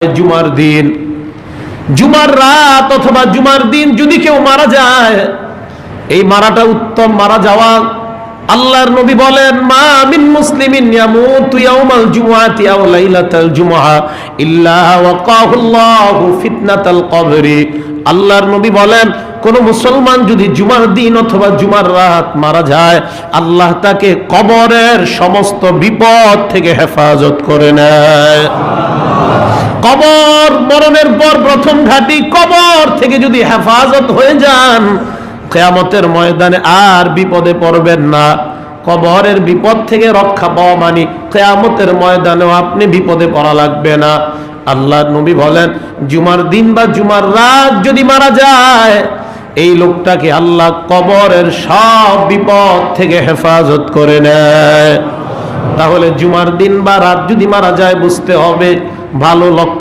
জুমার দিন, জুমার রাত অথবা জুমার দিন যদি কেউ মারা যায়, এই মারাটা উত্তম মারা যাওয়া। আল্লাহর নবী বলেন, মা মিন মুসলিমিন ইয়ামুতু ইয়াউমাল জুমআতি আও লাইলাতাল জুমআ ইল্লা ওয়াকাহুল্লাহু ফিতনাতাল কবরি। আল্লাহর নবী বলেন, কোন মুসলমান যদি জুমার দিন অথবা জুমার রাত মারা যায়, আল্লাহ তাকে কবরের সমস্ত বিপদ থেকে হেফাজত করে নেয়। কবর, মরণের পর প্রথম ঘাটি কবর থেকে যদি হেফাজত হয়ে যান, কিয়ামতের ময়দানে আর বিপদে পড়বেন না। কবরের বিপদ থেকে রক্ষা পাওয়া মানে কিয়ামতের ময়দানেও আপনি বিপদে পড়া লাগবে না। আল্লাহর নবী বলেন, জুমার দিন বা জুমার রাত যদি মারা যায়, এই লোকটাকে আল্লাহ কবরের সব বিপদ থেকে হেফাজত করে নেয়। তাহলে জুমার দিন বা রাত যদি মারা যায়, বুঝতে হবে ভালো লক্ষ্য